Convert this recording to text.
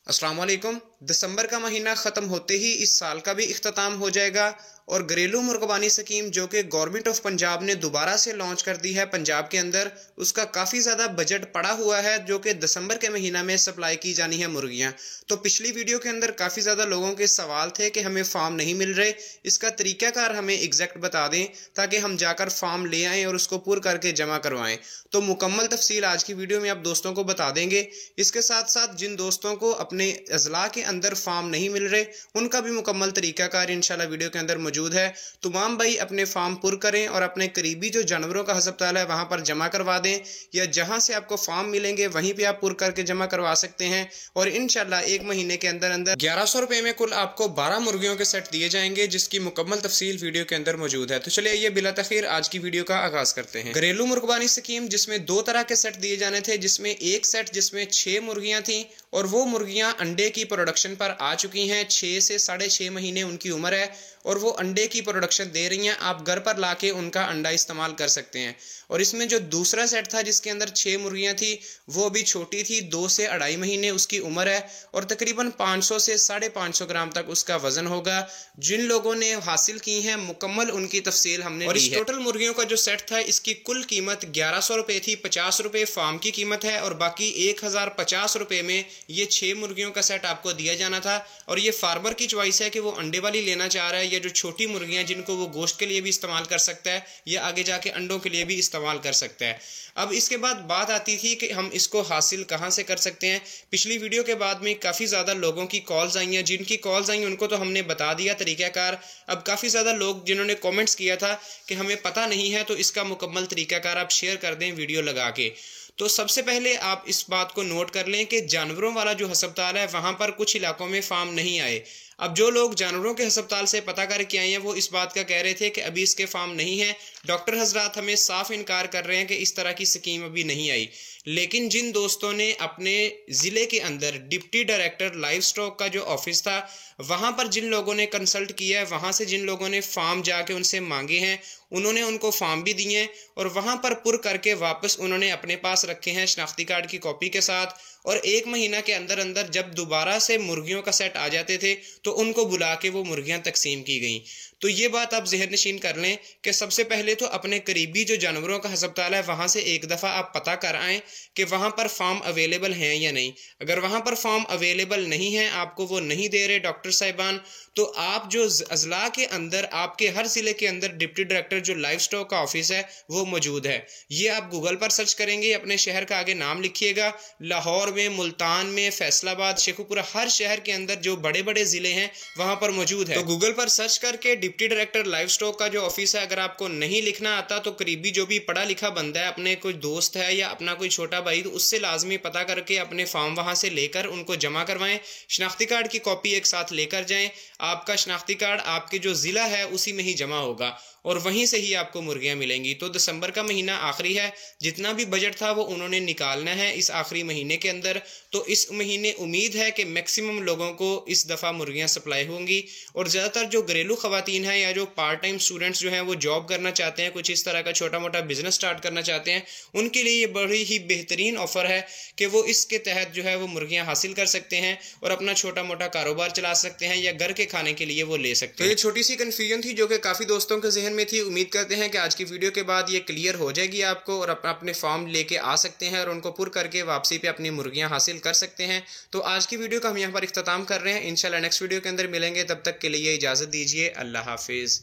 अस्सलाम वालेकुम। दिसंबर का महीना ख़त्म होते ही इस साल का भी इख्तिताम हो जाएगा और घरेलू मुर्गबानी स्कीम जो कि गवर्नमेंट ऑफ पंजाब ने दोबारा से लॉन्च कर दी है पंजाब के अंदर, उसका काफ़ी ज़्यादा बजट पड़ा हुआ है जो कि दिसंबर के महीना में सप्लाई की जानी है मुर्गियां। तो पिछली वीडियो के अंदर काफ़ी ज़्यादा लोगों के सवाल थे कि हमें फार्म नहीं मिल रहे, इसका तरीक़ाकार हमें एग्जैक्ट बता दें ताकि हम जाकर फार्म ले आएँ और उसको पूर करके जमा करवाएँ। तो मुकम्मल तफसील आज की वीडियो में आप दोस्तों को बता देंगे। इसके साथ साथ जिन दोस्तों को अपने अजला के अंदर फार्म नहीं मिल रहे उनका भी मुकम्मल तरीकाकार इंशाल्लाह वीडियो के अंदर मौजूद है। तमाम भाई अपने फार्म पुर करें और अपने करीबी जो जानवरों का अस्पताल है वहां पर जमा करवा दें, या जहां से आपको फार्म मिलेंगे वहीं पे आप पुर करके जमा करवा सकते हैं। और इंशाल्लाह एक महीने के अंदर अंदर 1100 रुपए में कुल आपको 12 मुर्गियों के सेट दिए जाएंगे, जिसकी मुकम्मल तफसील वीडियो के अंदर मौजूद है। तो चलिए ये बिला तखीर आज की वीडियो का आगाज करते हैं। घरेलू मुर्गबानी स्कीम जिसमें 2 तरह के सेट दिए जाने थे, जिसमें एक सेट जिसमें 6 मुर्गियां थी और वो मुर्गियां अंडे की प्रोडक्शन पर आ चुकी हैं। 6 से 6.5 महीने उनकी उम्र है और वो अंडे की प्रोडक्शन दे रही हैं। आप घर पर लाके उनका अंडा इस्तेमाल कर सकते हैं। और इसमें जो दूसरा सेट था जिसके अंदर 6 मुर्गियां थी वो अभी छोटी थी, 2 से 2.5 महीने उसकी उम्र है और तकरीबन 500 से 550 ग्राम तक उसका वजन होगा। जिन लोगों ने हासिल की हैं मुकम्मल उनकी तफसील हमने और इस टोटल मुर्गियों का जो सेट था इसकी कुल कीमत 1100 रुपए थी। 50 रुपए फार्म की कीमत है और बाकी 1050 रुपए में ये 6 मुर्गियों का सेट आपको दिया जाना था। और ये फार्मर की चॉइस है कि वो अंडे वाली लेना चाह रहा है या जो छोटी मुर्गियां जिनको वो गोश्त के लिए भी इस्तेमाल कर सकता है या आगे जाके अंडों के लिए भी इस्तेमाल कर सकता है। अब इसके बाद बात आती थी कि हम इसको हासिल कहां से कर सकते हैं। पिछली वीडियो के बाद में काफ़ी ज़्यादा लोगों की कॉल्स आई हैं, जिनकी कॉल्स आई उनको तो हमने बता दिया तरीक़ाकार। अब काफ़ी ज़्यादा लोग जिन्होंने कमेंट्स किया था कि हमें पता नहीं है, तो इसका मुकम्मल तरीक़ाकार आप शेयर कर दें वीडियो लगा के। तो सबसे पहले आप इस बात को नोट कर लें कि जानवरों वाला जो अस्पताल है वहाँ पर कुछ इलाकों में फार्म नहीं आए। अब जो लोग जानवरों के अस्पताल से पता करके आए हैं वो इस बात का कह रहे थे कि अभी इसके फार्म नहीं है। डॉक्टर हजरात हमें साफ इनकार कर रहे हैं कि इस तरह की स्कीम अभी नहीं आई। लेकिन जिन दोस्तों ने अपने ज़िले के अंदर डिप्टी डायरेक्टर लाइव स्टॉक का जो ऑफिस था वहाँ पर जिन लोगों ने कंसल्ट किया है, वहाँ से जिन लोगों ने फार्म जाके उनसे मांगे हैं, उन्होंने उनको फार्म भी दिए हैं और वहाँ पर पुर करके वापस उन्होंने अपने पास रखे हैं शनाख्ती कार्ड की कॉपी के साथ। और 1 महीना के अंदर अंदर जब दोबारा से मुर्गियों का सेट आ जाते थे तो उनको बुला के वो मुर्गियां तकसीम की गई। तो ये बात आप जहन नशीन कर लें कि सबसे पहले तो अपने करीबी जो जानवरों का अस्पताल है वहाँ से एक दफ़ा आप पता कर आएँ कि वहाँ पर फार्म अवेलेबल हैं या नहीं। अगर वहाँ पर फार्म अवेलेबल नहीं है, आपको वो नहीं दे रहे डॉक्टर साहिबान, तो आप जो अजला के अंदर आपके हर ज़िले के अंदर डिप्टी डायरेक्टर जो लाइव स्टॉक का ऑफिस है वो मौजूद है। ये आप गूगल पर सर्च करेंगे, अपने शहर का आगे नाम लिखिएगा, लाहौर में, मुल्तान में, फैसलाबाद, शेखुपुरा, हर शहर के अंदर जो बड़े बड़े ज़िले हैं वहाँ पर मौजूद है। तो गूगल पर सर्च करके डिप्टी डायरेक्टर लाइव स्टॉक का जो ऑफिस है, अगर आपको नहीं लिखना आता तो करीबी जो भी पढ़ा लिखा बंदा है, अपने कोई दोस्त है या अपना कोई छोटा भाई, तो उससे लाजमी पता करके अपने फॉर्म वहाँ से लेकर उनको जमा करवाएं। शनाख्ती कार्ड की कॉपी एक साथ लेकर जाएं। आपका शनाख्ती कार्ड आपके जो ज़िला है उसी में ही जमा होगा और वहीं से ही आपको मुर्गियां मिलेंगी। तो दिसंबर का महीना आखिरी है, जितना भी बजट था वो उन्होंने निकालना है इस आखिरी महीने के अंदर। तो इस महीने उम्मीद है कि मैक्सिमम लोगों को इस दफ़ा मुर्गियां सप्लाई होंगी। और ज़्यादातर जो घरेलू ख़वातीन हैं या जो पार्ट टाइम स्टूडेंट्स जो हैं वो जॉब करना चाहते हैं, कुछ इस तरह का छोटा मोटा बिजनेस स्टार्ट करना चाहते हैं, उनके लिए ये बड़ी ही बेहतरीन ऑफ़र है कि वो इसके तहत जो है वो मुर्गियाँ हासिल कर सकते हैं और अपना छोटा मोटा कारोबार चला सकते हैं या घर के खाने के लिए वो ले सकते हैं। तो ये छोटी सी कन्फ्यूजन थी जो कि काफ़ी दोस्तों के जहन में थी। उम्मीद करते हैं कि आज की वीडियो के बाद ये क्लियर हो जाएगी आपको और अपने फॉर्म लेके आ सकते हैं और उनको पुर करके वापसी पे अपनी मुर्गियां हासिल कर सकते हैं। तो आज की वीडियो का हम यहाँ पर इख्तिताम कर रहे हैं। इंशाल्लाह नेक्स्ट वीडियो के अंदर मिलेंगे, तब तक के लिए इजाज़त दीजिए। अल्लाह हाफिज़।